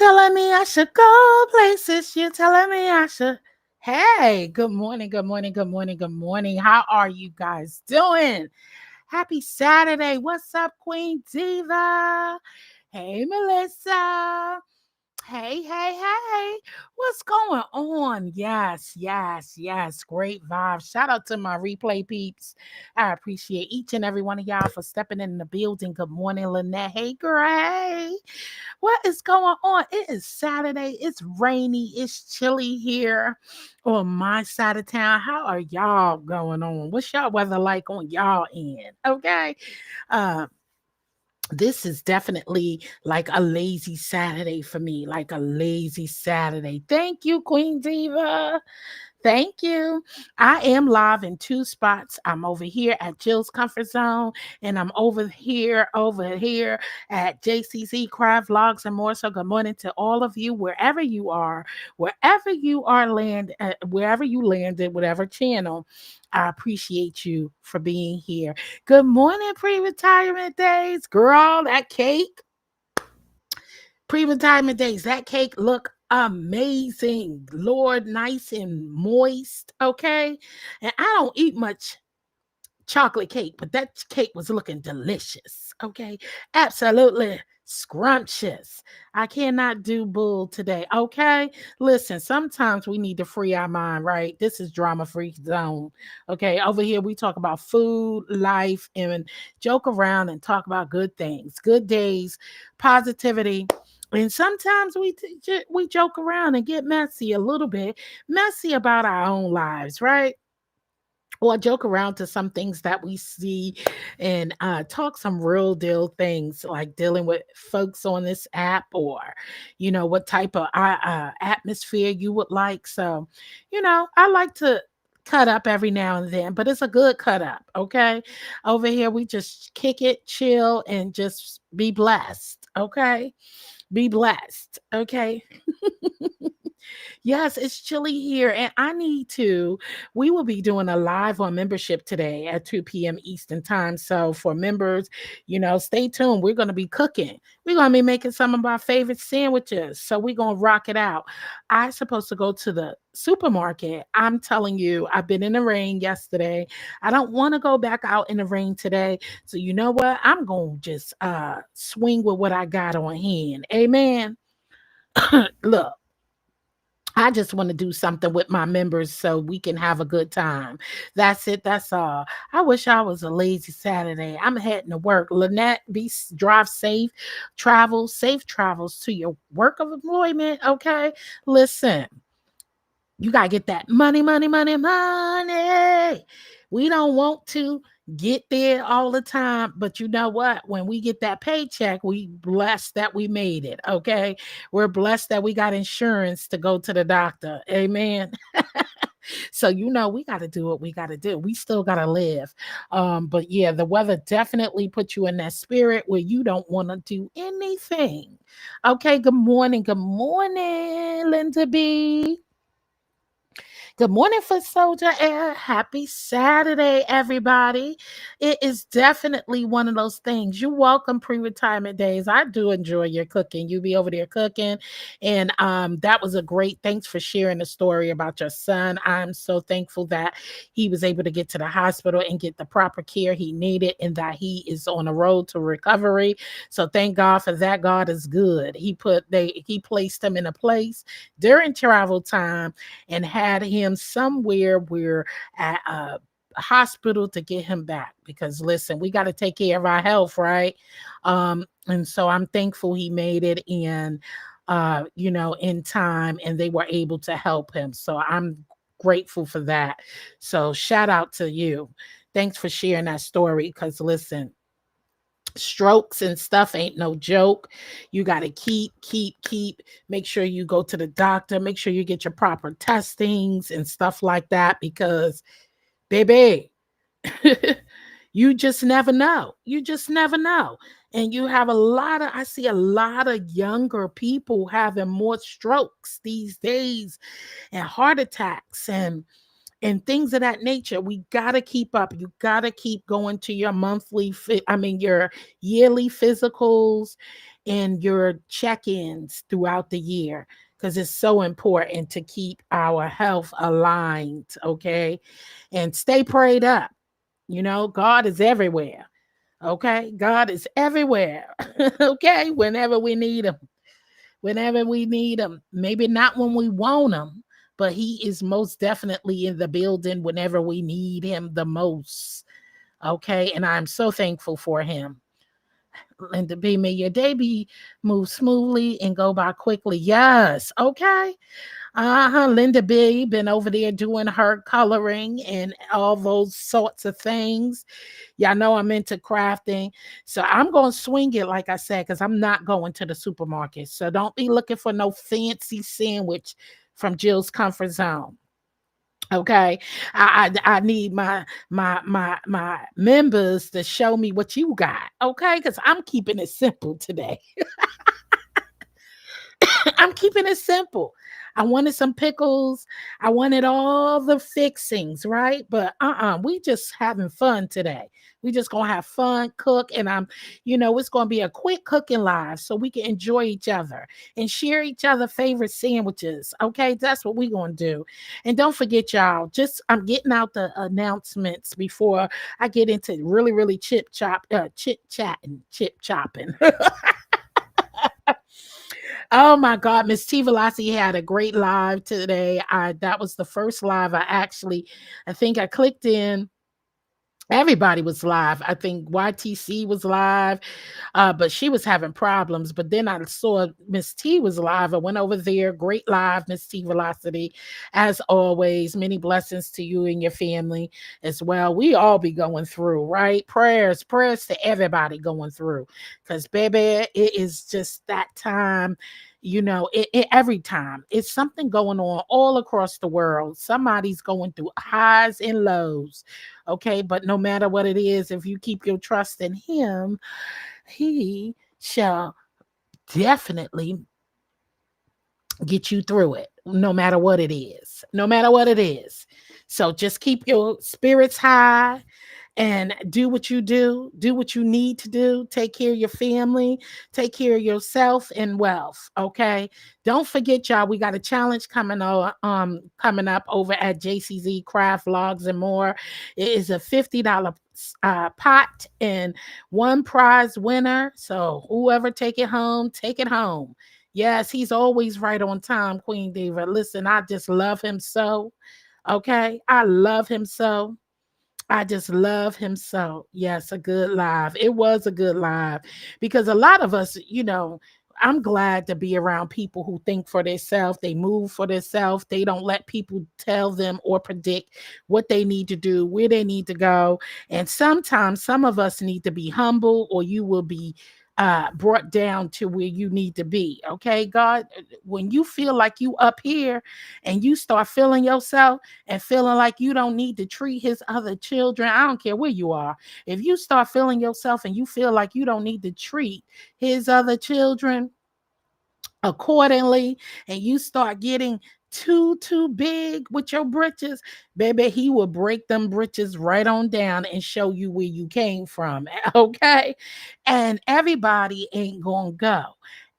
telling me I should go places. You're telling me I should. Hey, good morning, good morning, good morning, good morning. How are you guys doing? Happy Saturday. What's up, Queen Diva? Hey, Melissa. Hey. What's going on? Yes. Great vibes. Shout out to my replay peeps. I appreciate each and every one of y'all for stepping in the building. Good morning, Lynette. Hey, Gray. What is going on? It is Saturday. It's rainy. It's chilly here on my side of town. How are y'all going on? What's y'all weather like on y'all end? Okay. Uh, this is definitely like a lazy Saturday for me, like a lazy Saturday. Thank you, Queen Diva. Thank you. I am live in two spots. I'm over here at Jill's Comfort Zone, and I'm over here at JCC Craft Vlogs and more. So, good morning to all of you, wherever you landed, whatever channel. I appreciate you for being here. Good morning, pre-retirement days, girl. That cake pre-retirement days. That cake look amazing. Lord, nice and moist. Okay. And I don't eat much chocolate cake, but that cake was looking delicious. Okay. Absolutely scrumptious. I cannot do bull today. Okay. Listen, sometimes we need to free our mind, right? This is drama free zone. Okay. Over here, we talk about food, life, and joke around and talk about good things, good days, positivity. And sometimes we joke around and get messy a little bit, messy about our own lives, right? Or joke around to some things that we see and talk some real deal things like dealing with folks on this app or what type of atmosphere you would like. So I like to cut up every now and then, but it's a good cut up. Okay, over here we just kick it, chill, and just be blessed. Okay, be blessed. Okay. Yes, it's chilly here, and we will be doing a live on membership today at 2 p.m. Eastern Time. So for members, stay tuned. We're going to be cooking. We're going to be making some of our favorite sandwiches. So we're going to rock it out. I'm supposed to go to the supermarket. I'm telling you, I've been in the rain yesterday. I don't want to go back out in the rain today. So you know what? I'm going to just swing with what I got on hand. Amen. Look, I just want to do something with my members so we can have a good time. That's it. That's all. I wish I was a lazy Saturday. I'm heading to work. Lynette, drive safe, safe travels to your work of employment. Okay. Listen, you got to get that money. We don't want to get there all the time, but you know what? When we get that paycheck, we blessed that we made it. Okay. We're blessed that we got insurance to go to the doctor. Amen. So we got to do what we got to do. We still got to live. But yeah, the weather definitely puts you in that spirit where you don't want to do anything. Okay, good morning. Good morning, Linda B. Good morning, Foot Soldier Air. Happy Saturday, everybody. It is definitely one of those things. You're welcome, pre-retirement days. I do enjoy your cooking. You be over there cooking. And that was a great thanks for sharing the story about your son. I'm so thankful that he was able to get to the hospital and get the proper care he needed and that he is on a road to recovery. So thank God for that. God is good. He placed him in a place during travel time and had him somewhere where at a hospital to get him back, because listen, we got to take care of our health, right? And so I'm thankful he made it in time, and they were able to help him. So I'm grateful for that. So shout out to you. Thanks for sharing that story, because listen, strokes and stuff ain't no joke. You got to keep, make sure you go to the doctor, make sure you get your proper testings and stuff like that, because baby, you just never know. You just never know. And I see a lot of younger people having more strokes these days and heart attacks, and and things of that nature. We got to keep up. You got to keep going to your your yearly physicals and your check-ins throughout the year, because it's so important to keep our health aligned, okay? And stay prayed up. God is everywhere. Okay? God is everywhere. Okay? Whenever we need him. Maybe not when we want him, but he is most definitely in the building whenever we need him the most. Okay? And I'm so thankful for him. Linda B, may your day be move smoothly and go by quickly. Yes. Okay. Linda B been over there doing her coloring and all those sorts of things. Y'all know I'm into crafting. So I'm going to swing it, like I said, because I'm not going to the supermarket. So don't be looking for no fancy sandwich from Jill's Comfort Zone. Okay, I need my members to show me what you got. Okay, because I'm keeping it simple today. I'm keeping it simple. I wanted some pickles. I wanted all the fixings, right? But we just having fun today. We just gonna have fun, cook, and it's gonna be a quick cooking live so we can enjoy each other and share each other favorite sandwiches. Okay, that's what we gonna do. And don't forget, y'all. I'm getting out the announcements before I get into really, really chit chopping. Oh my God, Miss T Velocity had a great live today. That was the first live I think I clicked in. Everybody was live. I think YTC was live, but she was having problems. But then I saw Miss T was live. I went over there. Great live, Miss T Velocity. As always, many blessings to you and your family as well. We all be going through, right? Prayers to everybody going through. Because, baby, it is just that time. Every time it's something going on all across the world. Somebody's going through highs and lows. Okay, but no matter what it is, if you keep your trust in him, he shall definitely get you through it, no matter what it is. No matter what it is. So just keep your spirits high and do what you do what you need to do, take care of your family, take care of yourself and wealth. Okay, don't forget, y'all, we got a challenge coming up over at JCZ Craft Vlogs and More. It is a $50 pot and one prize winner, so whoever take it home. Yes, he's always right on time, Queen Diva. Listen, I just love him so. Okay, I love him so. I just love him so. Yes, a good live. It was a good live because a lot of us, I'm glad to be around people who think for themselves. They move for themselves. They don't let people tell them or predict what they need to do, where they need to go. And sometimes some of us need to be humble, or you will be brought down to where you need to be. Okay, God, when you feel like you up here and you start feeling yourself and feeling like you don't need to treat his other children, I don't care where you are. If you start feeling yourself and you feel like you don't need to treat his other children accordingly, and you start getting too big with your britches, baby, he will break them britches right on down and show you where you came from. Okay, and everybody ain't gonna go.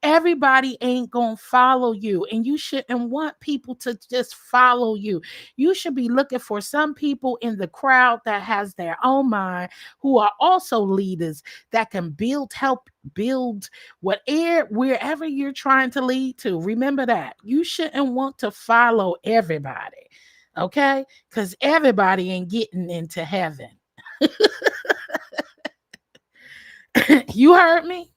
Everybody ain't gonna follow you, and you shouldn't want people to just follow you. You should be looking for some people in the crowd that has their own mind, who are also leaders that can help build wherever you're trying to lead to. Remember that you shouldn't want to follow everybody, okay? Because everybody ain't getting into heaven. You heard me?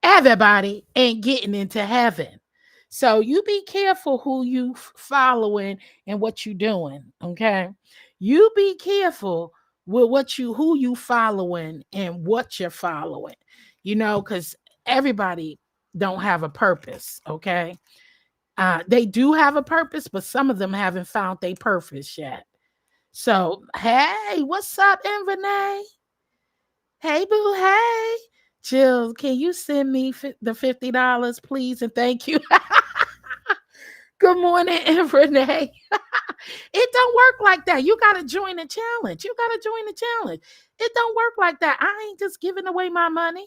Everybody ain't getting into heaven. So you be careful who you following and what you doing, okay? You be careful with who you following and what you're following. Cuz everybody don't have a purpose, okay? They do have a purpose, but some of them haven't found their purpose yet. So, hey, what's up, M. Renee? Hey, boo, hey. Jill, can you send me the $50, please? And thank you. Good morning, M. Renee. It don't work like that. You got to join the challenge. You got to join the challenge. It don't work like that. I ain't just giving away my money.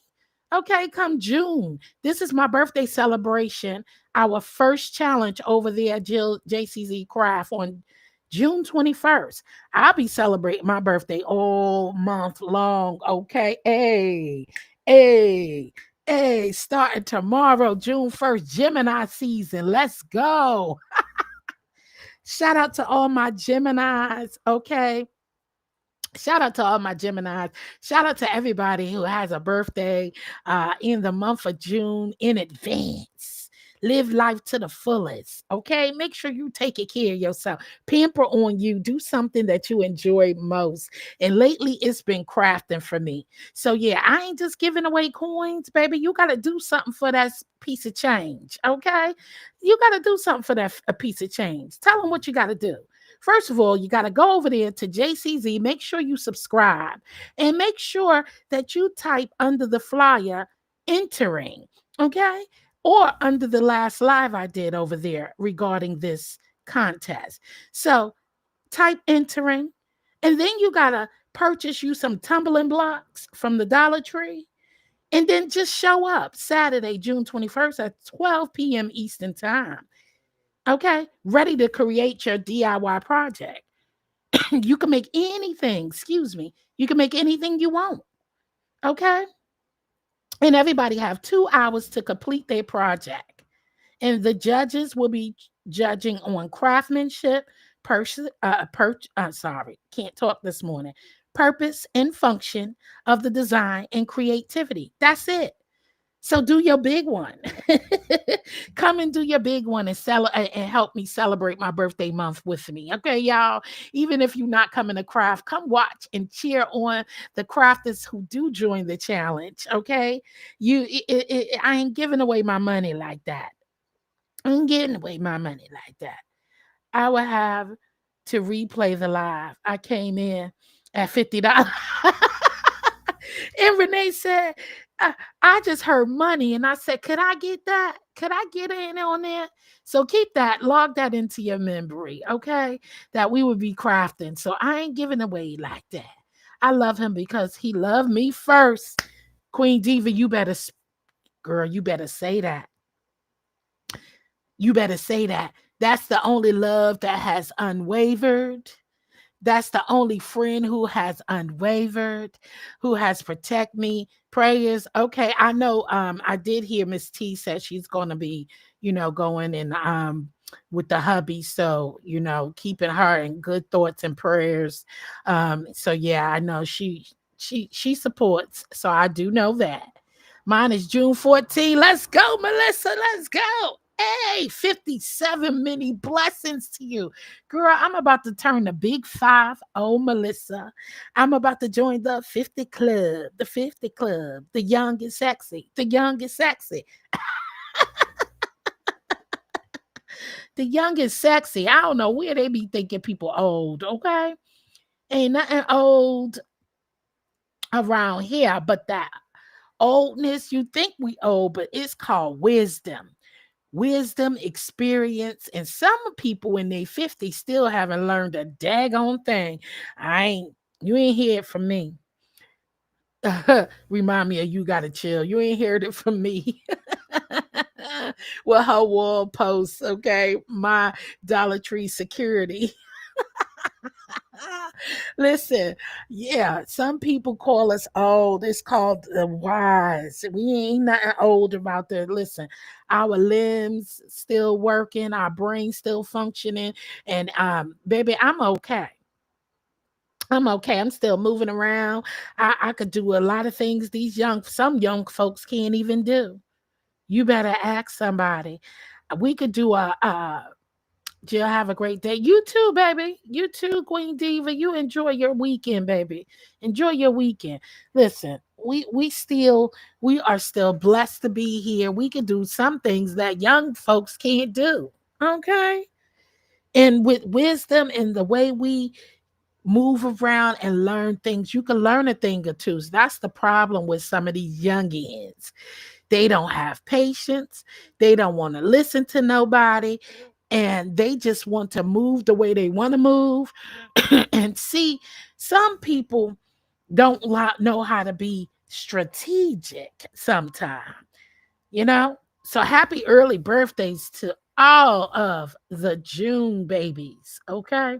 Okay, come June. This is my birthday celebration. Our first challenge over there at JCZ Craft on June 21st. I'll be celebrating my birthday all month long. Okay. Hey, hey, starting tomorrow, June 1st, Gemini season. Let's go. Shout out to all my Geminis. Okay. Shout out to all my Geminis. Shout out to everybody who has a birthday in the month of June in advance. Live life to the fullest. Okay. Make sure you take care of yourself. Pamper on you. Do something that you enjoy most. And lately, it's been crafting for me. So, yeah, I ain't just giving away coins, baby. You got to do something for that piece of change. Okay. You got to do something for that a piece of change. Tell them what you got to do. First of all, you got to go over there to JCZ, make sure you subscribe, and make sure that you type under the flyer entering, okay? Or under the last live I did over there regarding this contest. So type entering, and then you got to purchase you some tumbling blocks from the Dollar Tree, and then just show up Saturday, June 21st at 12 p.m. Eastern Time. Okay, ready to create your DIY project. You can make anything, excuse me, you can make anything you want. Okay, and everybody have 2 hours to complete their project, and the judges will be judging on craftsmanship, sorry, can't talk this morning, purpose and function of the design and creativity. That's it. So do your big one. Come and do your big one and help me celebrate my birthday month with me. Okay, y'all. Even if you're not coming to craft, come watch and cheer on the crafters who do join the challenge. Okay, I ain't giving away my money like that. I ain't giving away my money like that. I will have to replay the live. I came in at $50. And Renee said, I just heard money. And I said, could I get that? Could I get in on that? So keep that, log that into your memory, okay? That we would be crafting. So I ain't giving away like that. I love him because he loved me first. Queen Diva, girl, you better say that. You better say that. That's the only love that has unwavered. That's the only friend who has unwavered, who has protect me. Prayers. Okay, I know. I did hear Miss T said she's going to be, going and with the hubby. So keeping her in good thoughts and prayers. So yeah, I know she supports. So I do know that. Mine is June 14. Let's go, Melissa. Let's go. Hey, 57 many blessings to you. Girl, I'm about to turn the big 5. Oh, Melissa. I'm about to join the 50 club. The 50 club. The young and sexy. The young and sexy. The young and sexy. I don't know where they be thinking people old, okay? Ain't nothing old around here but that oldness. You think we old, but it's called wisdom. Wisdom, experience, and some people in their 50s still haven't learned a daggone thing. You ain't hear it from me. Remind me of You Gotta Chill. You ain't heard it from me. Well, her wall posts, okay? My Dollar Tree security. Listen, yeah, some people call us old. It's called the wise. We ain't nothing old about that. Listen, our limbs still working, our brain still functioning, and baby, I'm okay. I'm okay. I'm still moving around. I could do a lot of things some young folks can't even do. You better ask somebody. We could do Jill, have a great day. You too, baby. You too, Queen Diva. You enjoy your weekend, baby. Enjoy your weekend. Listen, we are still blessed to be here. We can do some things that young folks can't do. Okay. And with wisdom and the way we move around and learn things, you can learn a thing or two. So that's the problem with some of these youngins. They don't have patience. They don't want to listen to nobody. and they just want to move the way they want to move. And see, some people don't know how to be strategic sometimes, you know? So happy early birthdays to all of the June babies, okay?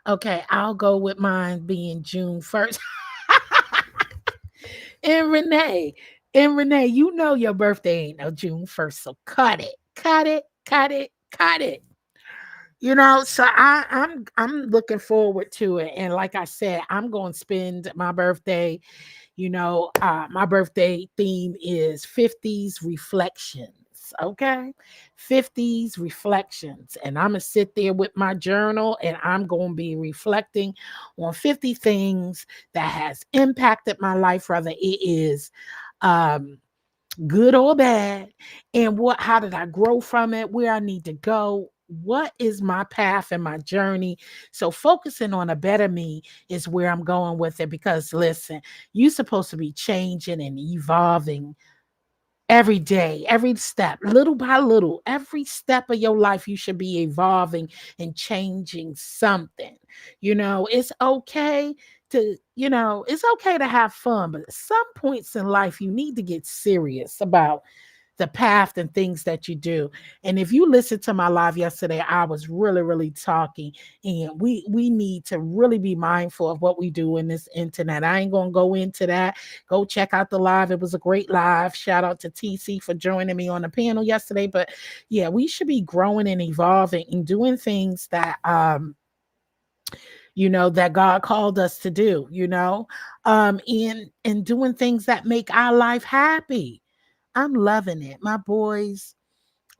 Okay, I'll go with mine being June 1st. And Renee, you know your birthday ain't no June 1st, so cut it. Cut it, cut it, cut it. You know, so I'm looking forward to it. And like I said, I'm going to spend my birthday, my birthday theme is 50s reflections. Okay. 50s reflections. And I'm going to sit there with my journal and I'm going to be reflecting on 50 things that has impacted my life, whether it is um good or bad, and how did I grow from it, where I need to go, what is my path and my journey. So focusing on a better me is where I'm going with it, because listen, you're supposed to be changing and evolving every day, every step, little by little, every step of your life, you should be evolving and changing something. It's okay it's okay to have fun, but at some points in life, you need to get serious about the path and things that you do. And if you listen to my live yesterday, I was really, really talking, and we need to really be mindful of what we do in this internet. I ain't gonna go into that. Go check out the live. It was a great live. Shout out to TC for joining me on the panel yesterday. But yeah, we should be growing and evolving and doing things that that God called us to do, and doing things that make our life happy. I'm loving it. My boys,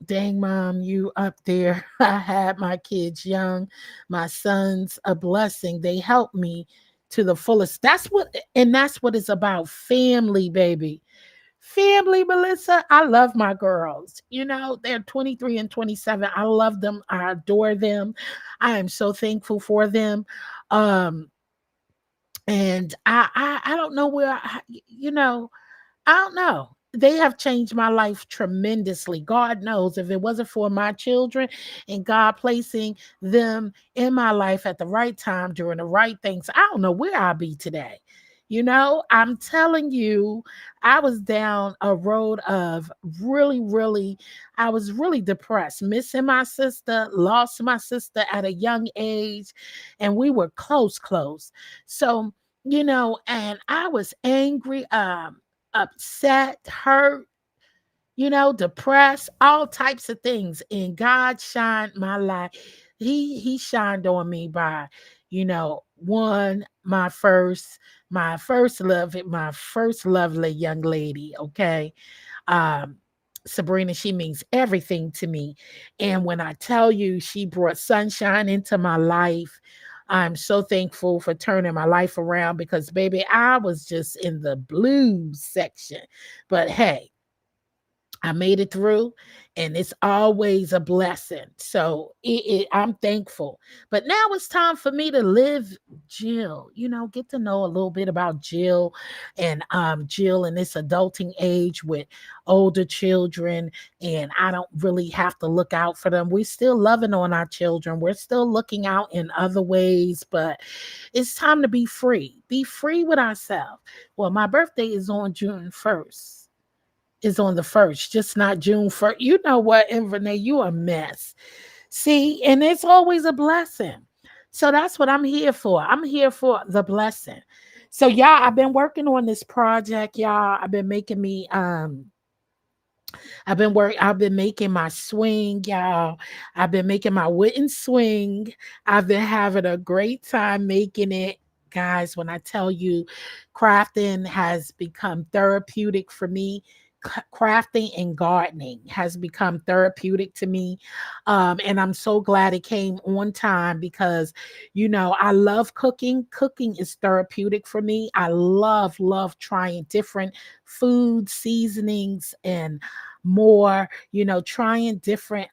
dang mom, you up there. I had my kids young. My sons, a blessing. They helped me to the fullest. That's what it's about. Family, baby. Family, Melissa. I love my girls. They're 23 and 27. I love them. I adore them. I am so thankful for them. Um, and I don't know I don't know. They have changed my life tremendously. God knows, if it wasn't for my children and God placing them in my life at the right time during the right things, I don't know where I'll be today. I'm telling you, I was down a road of really, really, I was really depressed, missing my sister, lost my sister at a young age, and we were close. So, and I was angry. Upset, hurt, depressed, all types of things. And God shined my light. He shined on me by, one, my first lovely young lady. Okay. Um, Sabrina, she means everything to me. And when I tell you she brought sunshine into my life, I'm so thankful for turning my life around, because, baby, I was just in the blues section. But hey, I made it through, and it's always a blessing. So I'm thankful. But now it's time for me to live Jill. Get to know a little bit about Jill, and Jill in this adulting age with older children, and I don't really have to look out for them. We're still loving on our children. We're still looking out in other ways, but it's time to be free. Be free with ourselves. Well, my birthday is on June 1st, is on the 1st, just not June 1st. You know what, Renee, you a mess. See, and it's always a blessing. So that's what I'm here for. I'm here for the blessing. So y'all, I've been working on this project, y'all. I've been making my swing, y'all. I've been making my wooden swing. I've been having a great time making it. Guys, when I tell you, crafting has become therapeutic for me. Crafting and gardening has become therapeutic to me. And I'm so glad it came on time, because, I love cooking. Cooking is therapeutic for me. I love trying different food seasonings and more, trying different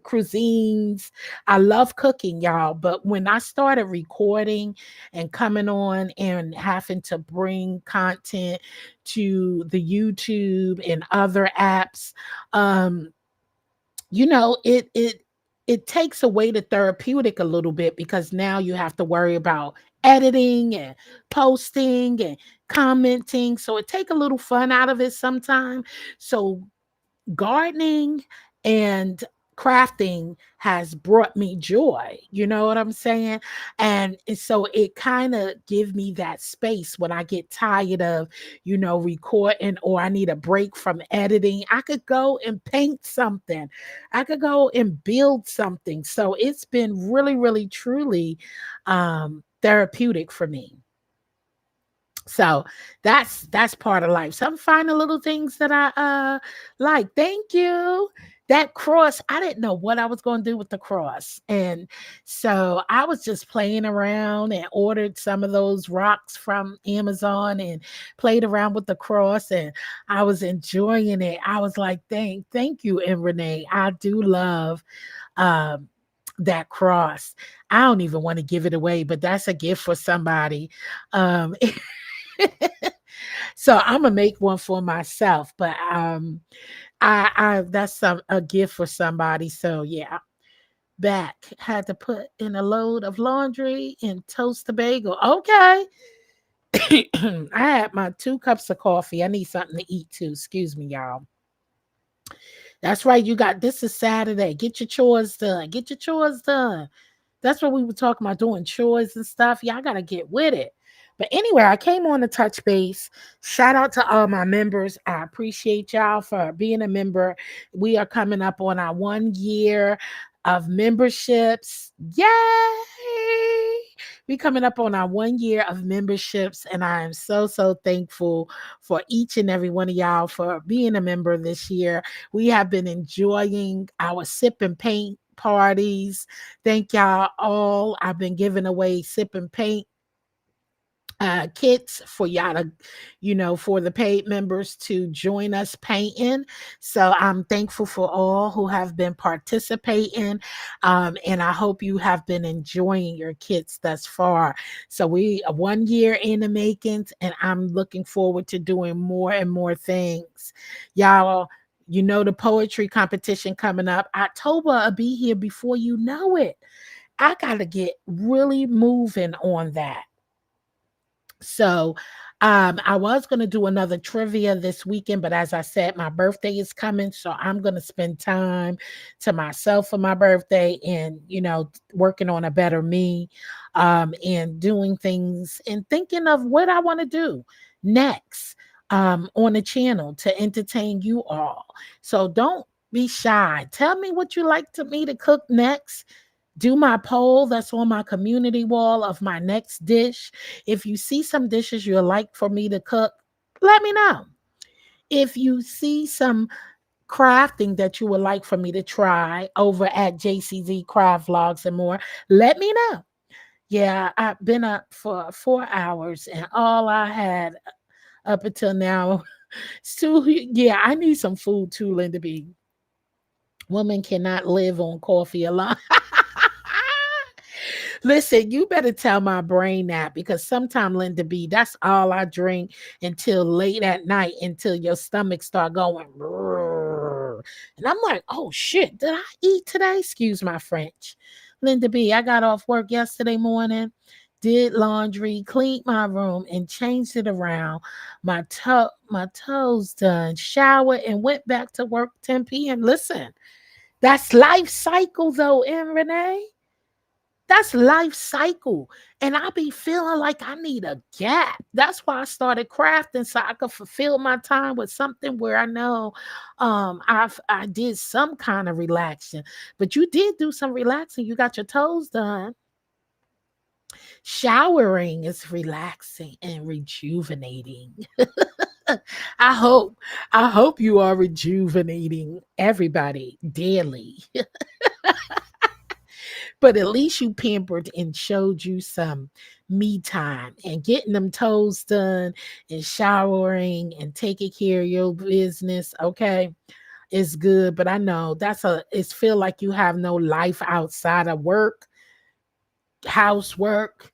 cuisines. I love cooking, y'all. But when I started recording and coming on and having to bring content to the YouTube and other apps, it takes away the therapeutic a little bit because now you have to worry about editing and posting and commenting. So it take a little fun out of it sometimes. So gardening and crafting has brought me joy, you know what I'm saying? And so it kind of give me that space when I get tired of, recording, or I need a break from editing. I could go and paint something, I could go and build something. So it's been really, really, truly therapeutic for me. So that's part of life. Some finding little things that I like. Thank you. That cross, I didn't know what I was going to do with the cross. And so I was just playing around and ordered some of those rocks from Amazon and played around with the cross, and I was enjoying it. I was like, thank you, and Renee. I do love um that cross. I don't even want to give it away, but that's a gift for somebody. Um So I'm gonna make one for myself, but I that's a gift for somebody. So yeah, back had to put in a load of laundry and toast the bagel. Okay. I had my 2 cups of coffee. I need something to eat too. Excuse me, y'all. That's right. You got this is Saturday. Get your chores done. Get your chores done. That's what we were talking about, doing chores and stuff. Y'all gotta get with it. But anyway, I came on to touch base. Shout out to all my members. I appreciate y'all for being a member. We are coming up on our 1 year of memberships. Yay! We coming up on our 1 year of memberships, and I am so, so thankful for each and every one of y'all for being a member this year. We have been enjoying our sip and paint parties. Thank y'all all. I've been giving away sip and paint kits for y'all to, for the paid members to join us painting. So I'm thankful for all who have been participating. And I hope you have been enjoying your kits thus far. So we are 1 year in the makings, and I'm looking forward to doing more and more things. Y'all, the poetry competition coming up. October will be here before you know it. I got to get really moving on that. So I was going to do another trivia this weekend, but as I said, my birthday is coming. So I'm going to spend time to myself for my birthday and, working on a better me, and doing things and thinking of what I want to do next on the channel to entertain you all. So don't be shy. Tell me what you like to me to cook next. Do my poll that's on my community wall of my next dish. If you see some dishes you'd like for me to cook, let me know. If you see some crafting that you would like for me to try over at JCZ Craft Vlogs and more, let me know. Yeah, I've been up for 4 hours, and all I had up until now. So yeah, I need some food too, Linda B. Woman cannot live on coffee alone. Listen, you better tell my brain that, because sometime, Linda B, that's all I drink until late at night, until your stomach start going. "Brrr." And I'm like, oh shit, did I eat today? Excuse my French. Linda B, I got off work yesterday morning, did laundry, cleaned my room, and changed it around. My toes done, showered, and went back to work 10 p.m. Listen, that's life cycle though, and Renee. That's life cycle. And I be feeling like I need a gap. That's why I started crafting, so I could fulfill my time with something where I know I did some kind of relaxing. But you did do some relaxing. You got your toes done. Showering is relaxing and rejuvenating. I hope I hope you are rejuvenating everybody daily. But at least you pampered and showed you some me time, and getting them toes done and showering and taking care of your business. Okay. It's good, but I know it's feel like you have no life outside of work, housework,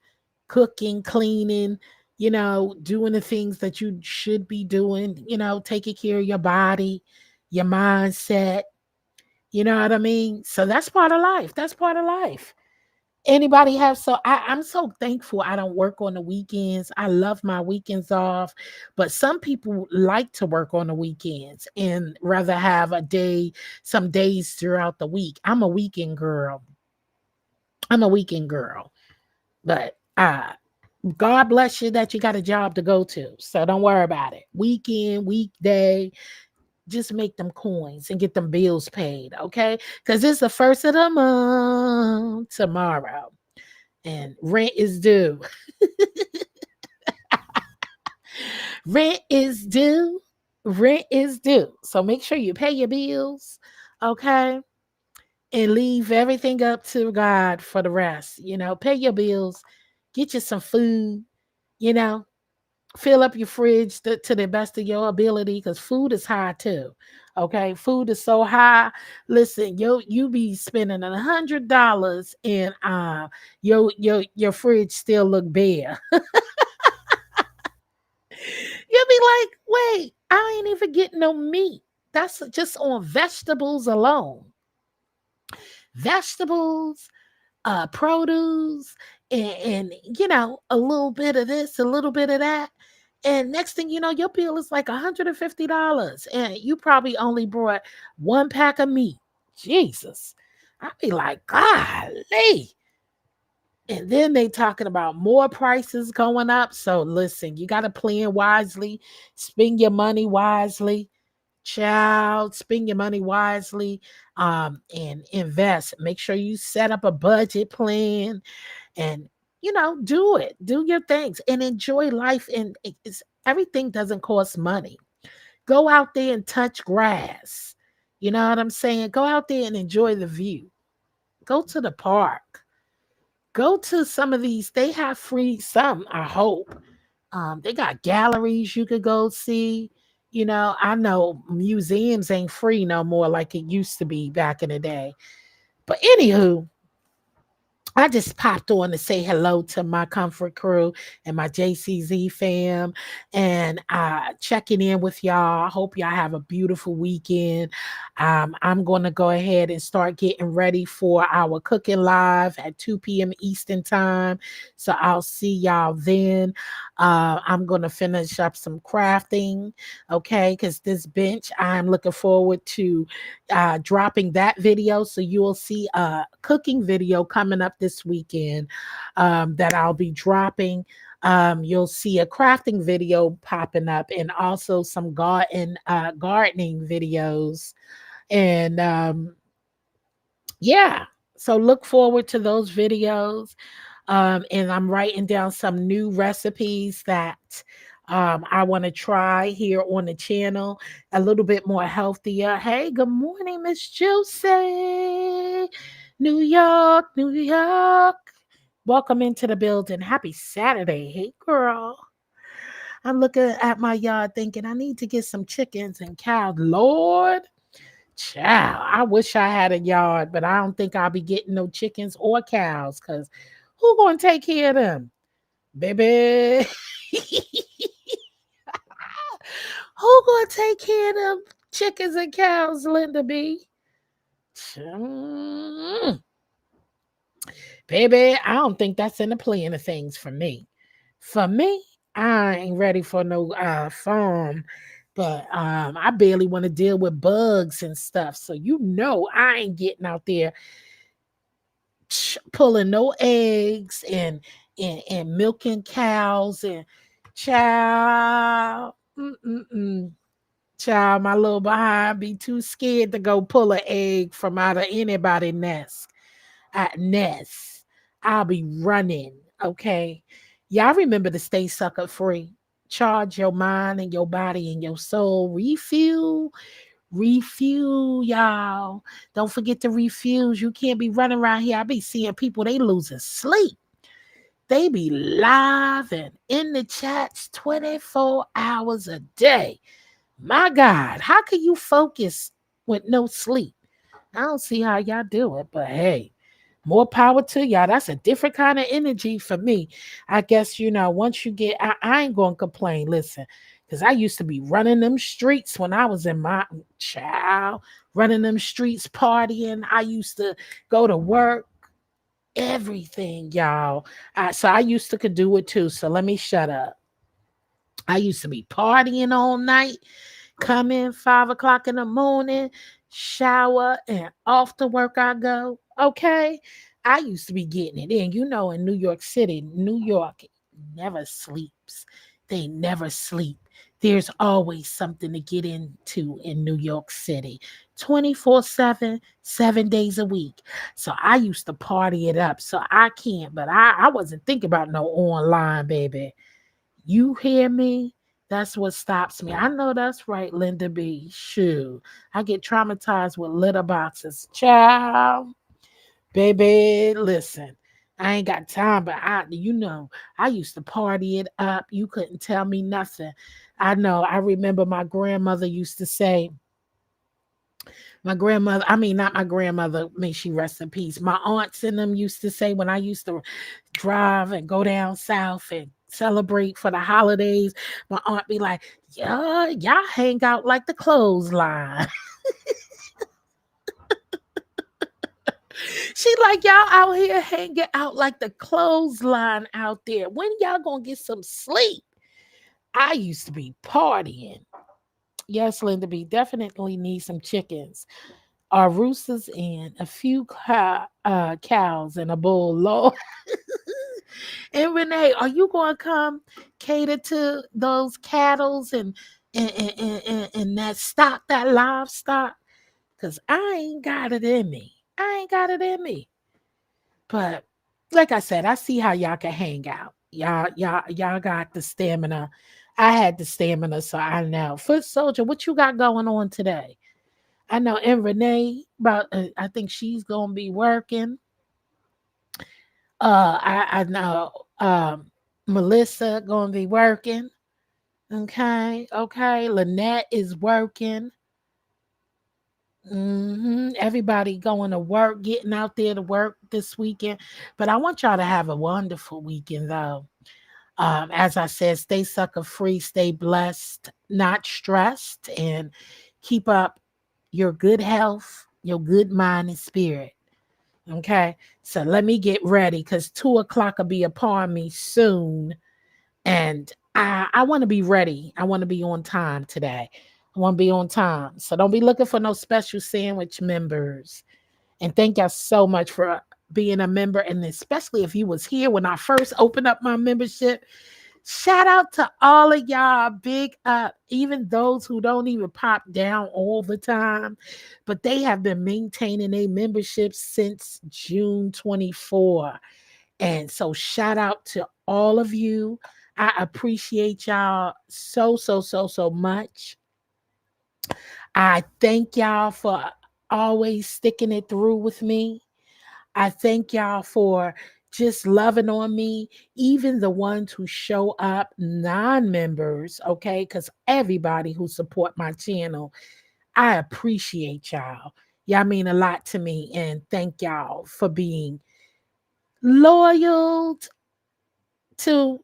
cooking, cleaning, doing the things that you should be doing, taking care of your body, your mindset, You know what I mean? So that's part of life. That's part of life. Anybody have I'm so thankful I don't work on the weekends. I love my weekends off, but some people like to work on the weekends and rather have a day, some days throughout the week. I'm a weekend girl. I'm a weekend girl. But God bless you that you got a job to go to. So don't worry about it. Weekend, weekday, just make them coins and get them bills paid, okay? Because it's the first of the month tomorrow and rent is due. Rent is due. Rent is due. So make sure you pay your bills, okay? And leave everything up to God for the rest. You know, pay your bills, get you some food, you know, fill up your fridge to the best of your ability because food is high too. Okay, food is so high. Listen, you be spending $100 and your fridge still look bare. You'll be like, wait, I ain't even getting no meat. That's just on vegetables alone. Vegetables, produce, and a little bit of this, a little bit of that. And next thing you know, your bill is like $150. And you probably only brought one pack of meat. Jesus. I'd be like, golly. And then they talking about more prices going up. So listen, you got to plan wisely, spend your money wisely. Child, spend your money wisely, and invest. Make sure you set up a budget plan and do it. Do your things and enjoy life. And everything doesn't cost money. Go out there and touch grass. You know what I'm saying? Go out there and enjoy the view. Go to the park. Go to some of these. They have free some, I hope. They got galleries you could go see. I know museums ain't free no more like it used to be back in the day. But anywho, I just popped on to say hello to my comfort crew and my JCZ fam and checking in with y'all. I hope y'all have a beautiful weekend. I'm going to go ahead and start getting ready for our cooking live at 2 p.m. Eastern time. So I'll see y'all then. I'm going to finish up some crafting, okay? Because this bench, I'm looking forward to dropping that video. So you'll see a cooking video coming up this weekend that I'll be dropping. You'll see a crafting video popping up and also some gardening videos. And yeah, so look forward to those videos. And I'm writing down some new recipes that I want to try here on the channel, a little bit more healthier. Hey, good morning, Miss Juicy. New York, New York. Welcome into the building. Happy Saturday. Hey, girl. I'm looking at my yard thinking I need to get some chickens and cows. Lord, child, I wish I had a yard, but I don't think I'll be getting no chickens or cows because who gonna take care of them? Baby. Who gonna take care of them chickens and cows, Linda B? Mm. Baby, I don't think that's in the plan of things for me. For me, I ain't ready for no farm, but I barely want to deal with bugs and stuff. So I ain't getting out there pulling no eggs and milking cows and child. Mm-mm-mm. Child, my little behind be too scared to go pull an egg from out of anybody's nest. At nest, I'll be running. Okay, y'all remember to stay sucker free. Charge your mind and your body and your soul. Refuel, y'all. Don't forget to refuel. You can't be running around here. I be seeing people they losing sleep. They be live and in the chats 24 hours a day. My God, how can you focus with no sleep? I don't see how y'all do it, but hey, more power to y'all. That's a different kind of energy for me. I guess, once you get, I ain't going to complain. Listen, Because I used to be running them streets when I was in my child, running them streets, partying. I used to go to work, everything, y'all. So I used to could do it too. So let me shut up. I used to be partying all night, come in 5 o'clock in the morning, shower, and off to work I go. Okay. I used to be getting it in. You know, in New York City, New York never sleeps. They never sleep. There's always something to get into in New York City 24/7, 7 days a week. So I used to party it up. So I can't, but I wasn't thinking about no online, baby. You hear me? That's what stops me. I know that's right, Linda B. Shoo. I get traumatized with litter boxes. Child, baby, listen. I ain't got time, but I used to party it up. You couldn't tell me nothing. I know. I remember my grandmother used to say, my grandmother, I mean, not my grandmother, may she rest in peace. My aunts and them used to say when I used to drive and go down south and celebrate for the holidays, my aunt be like, yeah, y'all hang out like the clothesline. She like, y'all out here hanging out like the clothesline out there. When y'all gonna get some sleep? I used to be partying. Yes, Linda B, definitely need some chickens. Roosters and a few cows and a bull. Lord. And Renee, are you going to come cater to those cattles and that stock, that livestock? Because I ain't got it in me. I ain't got it in me. But like I said, I see how y'all can hang out. Y'all got the stamina. I had the stamina, so I know. Foot Soldier, what you got going on today? I know, and Renee, about I think she's gonna be working. I know Melissa gonna be working. Okay. Lynette is working. Everybody going to work, getting out there to work this weekend. But I want y'all to have a wonderful weekend, though. As I said, stay sucker free, stay blessed, not stressed, and keep up your good health, your good mind and spirit. Okay. So let me get ready because 2 o'clock will be upon me soon. And I want to be ready. I want to be on time today. I want to be on time. So don't be looking for no special sandwich members. And thank y'all so much for being a member. And especially if you was here when I first opened up my membership. Shout out to all of y'all. Big up. Even those who don't even pop down all the time. But they have been maintaining a membership since June 24. And so shout out to all of you. I appreciate y'all so much. I thank y'all for always sticking it through with me. I thank y'all for just loving on me, even the ones who show up non-members, okay? Because everybody who support my channel, I appreciate y'all. Y'all mean a lot to me, and thank y'all for being loyal to,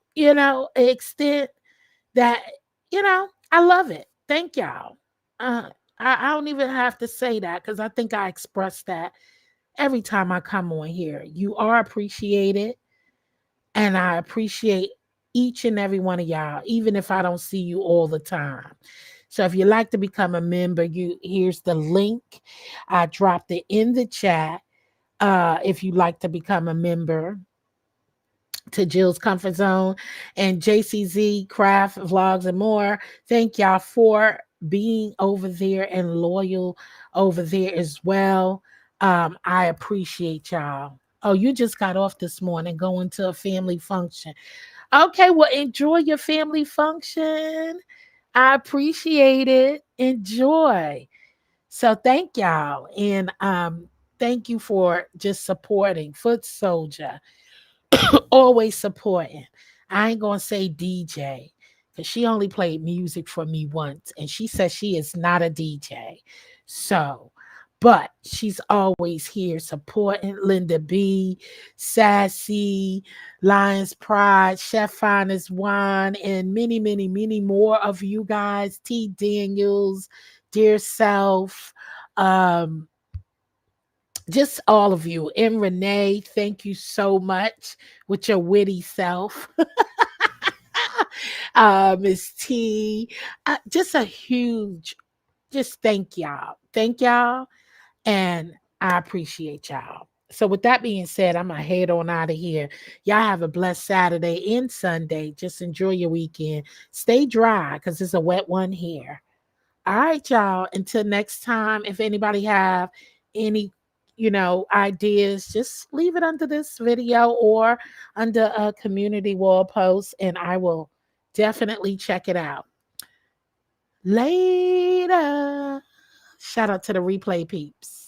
extent that, I love it. Thank y'all. I don't even have to say that because I think I express that every time I come on here. You are appreciated, and I appreciate each and every one of y'all, even if I don't see you all the time. So if you'd like to become a member, here's the link. I dropped it in the chat. If you'd like to become a member to Jill's Comfort Zone and JCZ Craft Vlogs and more. Thank y'all for being over there and loyal over there as well. I appreciate y'all. Oh, you just got off this morning going to a family function. Okay, well, enjoy your family function. I appreciate it. Enjoy. So thank y'all. And thank you for just supporting Foot Soldier. Always supporting. I ain't gonna say DJ because she only played music for me once, and she says she is not a DJ. So, but she's always here supporting Linda B, Sassy, Lions Pride, Chef Finest Wine, and many, many, many more of you guys. T. Daniels, Dear Self, um, just all of you. And Renee, thank you so much with your witty self. Miss T, just a huge, just thank y'all. Thank y'all. And I appreciate y'all. So, with that being said, I'm going to head on out of here. Y'all have a blessed Saturday and Sunday. Just enjoy your weekend. Stay dry because it's a wet one here. All right, y'all. Until next time, if anybody have any, ideas, just leave it under this video or under a community wall post, and I will definitely check it out. Later. Shout out to the replay peeps.